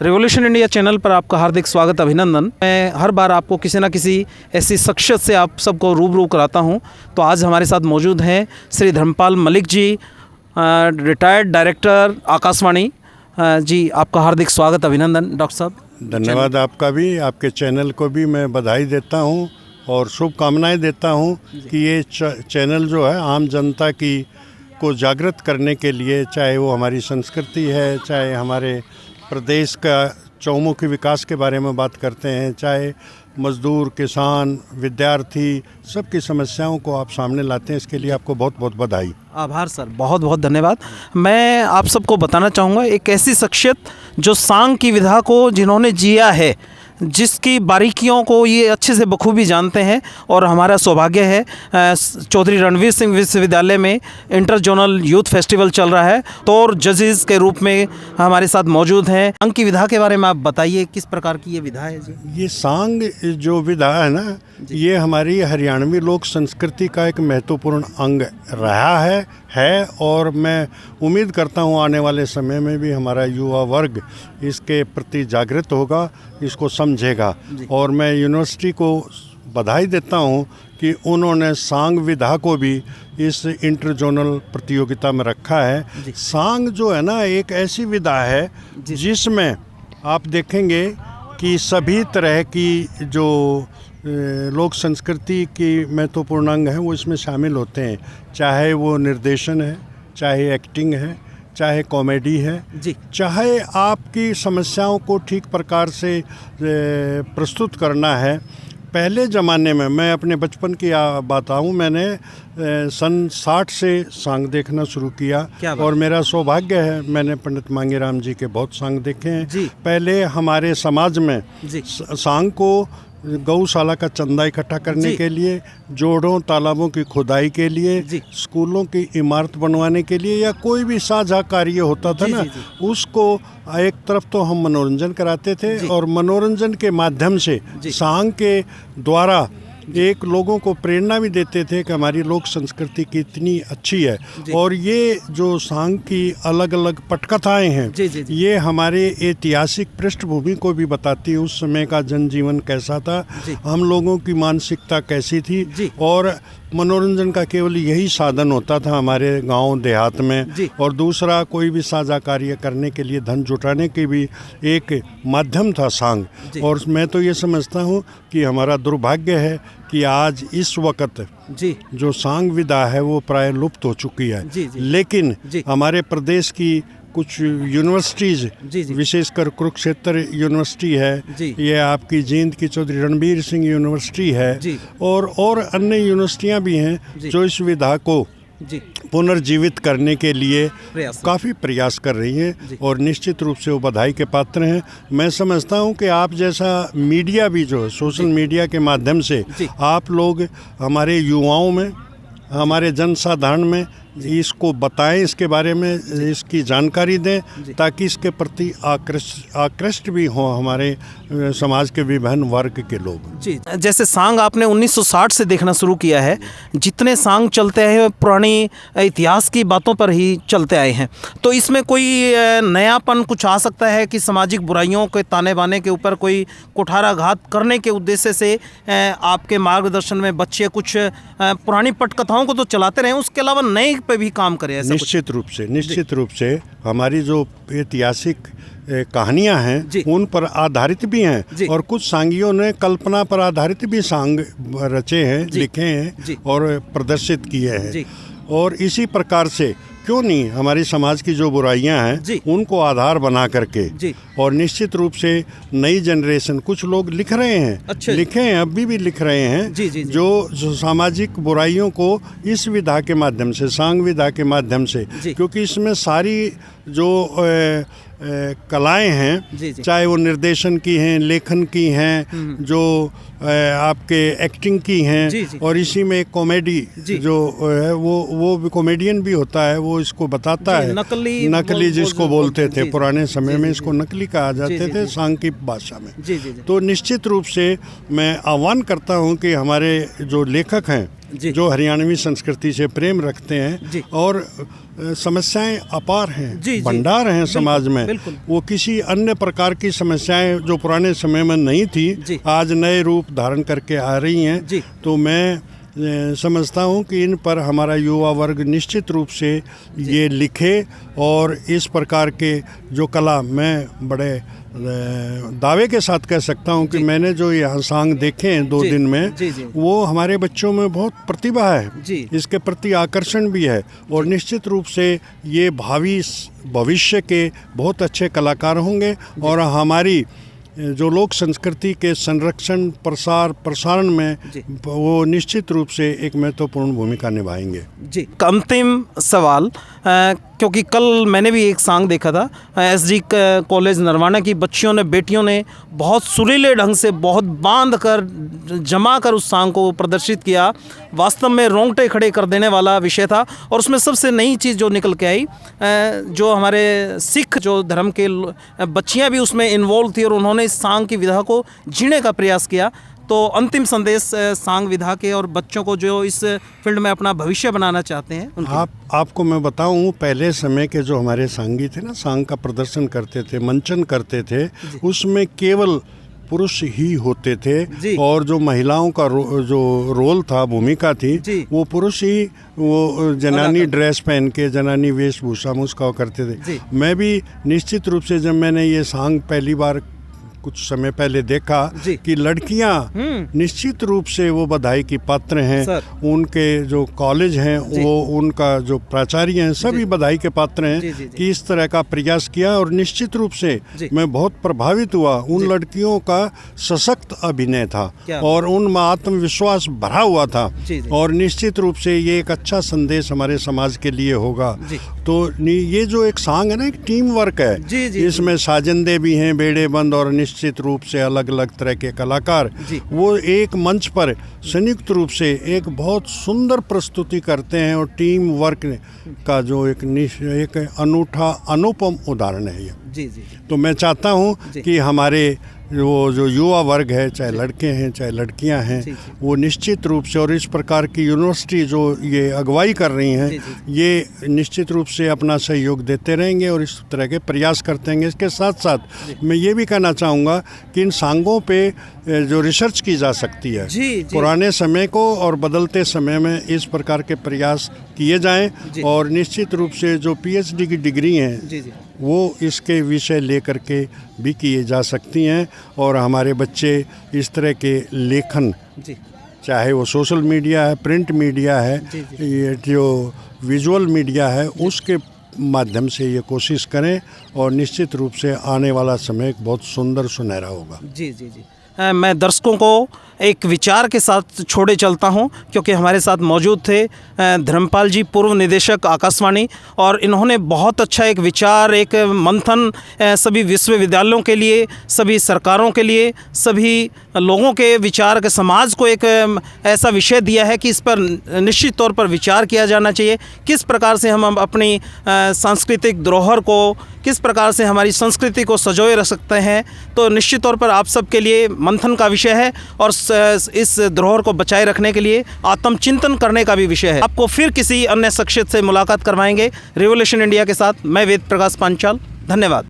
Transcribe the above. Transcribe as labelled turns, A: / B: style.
A: Revolution India channel पर आपका हार्दिक स्वागत, अभिनंदन। मैं हर बार आपको किसी न किसी ऐसी शख्सियत से आप सबको रूबरू कराता हूं। तो आज हमारे साथ मौजूद हैं श्री धर्मपाल मलिक जी, रिटायर्ड डायरेक्टर आकाशवाणी जी। आपका हार्दिक स्वागत, अभिनंदन डॉक्टर साहब।
B: धन्यवाद आपका भी, आपके चैनल को भी मैं बधाई देता हूं और शुभकामनाएं देता हूं कि ये चैनल जो है आम जनता की को जागृत करने के लिए, चाहे वो हमारी संस्कृति है, चाहे हमारे प्रदेश का चौमुखी विकास के बारे में बात करते हैं, चाहे मजदूर, किसान, विद्यार्थी, सबकी समस्याओं को आप सामने लाते हैं, इसके लिए आपको बहुत बहुत बधाई।
A: आभार सर, बहुत बहुत धन्यवाद। मैं आप सबको बताना चाहूँगा, एक ऐसी शख्सियत जो सांग की विधा को जिन्होंने जिया है, जिसकी बारीकियों को ये अच्छे से बखूबी जानते हैं, और हमारा सौभाग्य है चौधरी रणवीर सिंह विश्वविद्यालय में इंटर जोनल यूथ फेस्टिवल चल रहा है, तो और जजेस के रूप में हमारे साथ मौजूद हैं। सांग की विधा के बारे में आप बताइए, किस प्रकार की ये विधा है जी?
B: ये सांग जो विधा है ना, ये हमारी हरियाणवी लोक संस्कृति का एक महत्वपूर्ण अंग रहा है और मैं उम्मीद करता हूँ आने वाले समय में भी हमारा युवा वर्ग इसके प्रति जागृत होगा, इसको समझेगा। और मैं यूनिवर्सिटी को बधाई देता हूँ कि उन्होंने सांग विधा को भी इस इंटर जोनल प्रतियोगिता में रखा है। सांग जो है ना, एक ऐसी विधा है जिसमें आप देखेंगे कि सभी तरह की जो लोक संस्कृति की महत्वपूर्ण अंग हैं वो इसमें शामिल होते हैं, चाहे वो निर्देशन है, चाहे एक्टिंग है, चाहे कॉमेडी है जी, चाहे आपकी समस्याओं को ठीक प्रकार से प्रस्तुत करना है। पहले ज़माने में, मैं अपने बचपन की बताऊं, मैंने सन 60 से सांग देखना शुरू किया और मेरा सौभाग्य है, मैंने पंडित मांगेराम जी के बहुत सांग देखे हैं। पहले हमारे समाज में सांग को गौशाला का चंदा इकट्ठा करने के लिए, जोड़ों तालाबों की खुदाई के लिए, स्कूलों की इमारत बनवाने के लिए, या कोई भी साझा कार्य होता था ना, उसको एक तरफ तो हम मनोरंजन कराते थे और मनोरंजन के माध्यम से सांग के द्वारा एक लोगों को प्रेरणा भी देते थे कि हमारी लोक संस्कृति कितनी अच्छी है। और ये जो सांग की अलग अलग पटकथाएं हैं, ये हमारे ऐतिहासिक पृष्ठभूमि को भी बताती है, उस समय का जनजीवन कैसा था, हम लोगों की मानसिकता कैसी थी, और मनोरंजन का केवल यही साधन होता था हमारे गांव देहात में, और दूसरा कोई भी साझा कार्य करने के लिए धन जुटाने के भी एक माध्यम था सांग। और मैं तो ये समझता हूँ कि हमारा दुर्भाग्य है कि आज इस वक्त जो सांग विधा है वो प्राय लुप्त हो चुकी है। लेकिन हमारे प्रदेश की कुछ यूनिवर्सिटीज़, विशेषकर कुरुक्षेत्र यूनिवर्सिटी है, ये आपकी जींद की चौधरी रणवीर सिंह यूनिवर्सिटी है, और अन्य यूनिवर्सिटियां भी हैं जो इस विधा को पुनर्जीवित करने के लिए काफ़ी प्रयास कर रही हैं, और निश्चित रूप से वो बधाई के पात्र हैं। मैं समझता हूं कि आप जैसा मीडिया भी जो है, सोशल मीडिया के माध्यम से आप लोग हमारे युवाओं में, हमारे जनसाधारण में इसको बताएं, इसके बारे में इसकी जानकारी दें, ताकि इसके प्रति आकृष्ट भी हों हमारे समाज के विभिन्न वर्ग के लोग।
A: जी, जैसे सांग आपने 1960 से देखना शुरू किया है, जितने सांग चलते हैं पुरानी इतिहास की बातों पर ही चलते आए हैं, तो इसमें कोई नयापन कुछ आ सकता है कि सामाजिक बुराइयों के ताने बाने के ऊपर कोई कुठाराघात करने के उद्देश्य से आपके मार्गदर्शन में बच्चे कुछ पुरानी पटकथाओं को तो चलाते रहे, उसके अलावा नए पे भी काम करें?
B: निश्चित रूप से हमारी जो ऐतिहासिक कहानियां हैं उन पर आधारित भी हैं, और कुछ सांगियों ने कल्पना पर आधारित भी सांग रचे हैं, लिखे हैं और प्रदर्शित किए हैं। और इसी प्रकार से क्यों नहीं हमारी समाज की जो बुराइयां हैं उनको आधार बना करके, और निश्चित रूप से नई जनरेशन, कुछ लोग लिख रहे हैं, लिखे हैं, अभी भी लिख रहे हैं, जो सामाजिक बुराइयों को इस विधा के माध्यम से, सांग विधा के माध्यम से, क्योंकि इसमें सारी जो कलाएं हैं, चाहे वो निर्देशन की हैं, लेखन की हैं, जो आपके एक्टिंग की हैं, और इसी में कॉमेडी जो है वो भी कॉमेडियन भी होता है, वो इसको बताता है। नकली जिसको बोलते थे पुराने समय में, इसको नकली कहा जाते थे सांग की भाषा में। तो निश्चित रूप से मैं आह्वान करता हूं कि हमारे जो लेखक हैं
A: जी।
B: जो हरियाणवी संस्कृति से प्रेम रखते
A: जी।
B: हैं और समस्याएं अपार हैं,
A: जी, जी।
B: भंडार हैं समाज में।
A: बिल्कुल।
B: वो किसी अन्य प्रकार की समस्याएं जो पुराने समय में नहीं
A: जी।
B: थी, आज नए रूप धारण करके आ रही हैं।
A: जी।
B: तो मैं समझता हूँ कि इन पर हमारा युवा वर्ग निश्चित रूप से ये लिखे और इस प्रकार के जो कला, मैं बड़े दावे के साथ कह सकता हूँ कि मैंने जो यहाँ सांग देखे हैं 2
A: जी,
B: दिन में,
A: जी, जी।
B: वो हमारे बच्चों में बहुत प्रतिभा है,
A: जी।
B: इसके प्रति आकर्षण भी है और निश्चित रूप से ये भविष्य के बहुत अच्छे कलाकार होंगे और हमारी जो लोक संस्कृति के संरक्षण प्रसारण में वो निश्चित रूप से एक महत्वपूर्ण भूमिका निभाएंगे।
A: जी। अंतिम सवाल, क्योंकि कल मैंने भी एक सॉन्ग देखा था एसडी कॉलेज नरवाना की बच्चियों ने, बेटियों ने बहुत सुरीले ढंग से, बहुत बांध कर, जमा कर उस सॉन्ग को प्रदर्शित किया। वास्तव में रोंगटे खड़े कर देने वाला विषय था और उसमें सबसे नई चीज़ जो निकल के आई, जो हमारे सिख जो धर्म के बच्चियां भी उसमें इन्वॉल्व थी और उन्होंने इस सॉन्ग की विधा को जीने का प्रयास किया। तो अंतिम संदेश सांग विधा के और बच्चों को जो इस फील्ड में अपना भविष्य बनाना चाहते हैं
B: आपको मैं बताऊं, पहले समय के जो हमारे सांगी थे ना, सांग का प्रदर्शन करते थे, मंचन करते थे, उसमें केवल पुरुष ही होते थे और जो महिलाओं का जो रोल था, भूमिका थी, वो पुरुष ही वो जनानी ड्रेस पहन के, जनानी वेशभूषा में उसका करते थे। मैं भी निश्चित रूप से जब मैंने ये सांग पहली बार कुछ समय पहले देखा कि लड़कियां निश्चित रूप से वो बधाई की पात्र हैं, उनके जो कॉलेज हैं वो, उनका जो प्राचार्य हैं, सभी बधाई के पात्र हैं कि इस तरह का प्रयास किया और निश्चित रूप से मैं बहुत प्रभावित हुआ। उन लड़कियों का सशक्त अभिनय था और उनमें आत्मविश्वास भरा हुआ था और निश्चित रूप से ये एक अच्छा संदेश हमारे समाज के लिए होगा। तो ये जो एक सांग है ना, एक टीम वर्क है, इसमें साजंदे भी हैं, बेड़े बंद और निश्चित रूप से अलग अलग तरह के कलाकार, वो एक मंच पर संयुक्त रूप से एक बहुत सुंदर प्रस्तुति करते हैं और टीम वर्क का जो एक अनूठा अनुपम उदाहरण है ये। तो मैं चाहता हूँ कि हमारे वो जो युवा वर्ग है, चाहे लड़के हैं चाहे लड़कियां हैं, वो निश्चित रूप से, और इस प्रकार की यूनिवर्सिटी जो ये अगुवाई कर रही हैं, ये निश्चित रूप से अपना सहयोग देते रहेंगे और इस तरह के प्रयास करते रहेंगे। इसके साथ साथ मैं ये भी कहना चाहूँगा कि इन सांगों पे जो रिसर्च की जा सकती है, पुराने समय को और बदलते समय में इस प्रकार के प्रयास किए जाएं और निश्चित रूप से जो PhD की डिग्री हैं वो इसके विषय लेकर के भी किए जा सकती हैं और हमारे बच्चे इस तरह के लेखन, चाहे वो सोशल मीडिया है, प्रिंट मीडिया है, ये जो विजुअल मीडिया है, उसके माध्यम से ये कोशिश करें और निश्चित रूप से आने वाला समय बहुत सुंदर सुनहरा होगा।
A: मैं दर्शकों को एक विचार के साथ छोड़े चलता हूं, क्योंकि हमारे साथ मौजूद थे धर्मपाल जी, पूर्व निदेशक आकाशवाणी, और इन्होंने बहुत अच्छा एक विचार, एक मंथन सभी विश्वविद्यालयों के लिए, सभी सरकारों के लिए, सभी लोगों के विचार के, समाज को एक ऐसा विषय दिया है कि इस पर निश्चित तौर पर विचार किया जाना चाहिए। किस प्रकार से हम अपनी सांस्कृतिक धरोहर को, किस प्रकार से हमारी संस्कृति को संजोए रख सकते हैं। तो निश्चित तौर पर आप सबके लिए मंथन का विषय है और इस धरोहर को बचाए रखने के लिए आत्मचिंतन करने का भी विषय है। आपको फिर किसी अन्य शख्सियत से मुलाकात करवाएंगे रिवोल्यूशन इंडिया के साथ। मैं वेद प्रकाश पांचाल, धन्यवाद।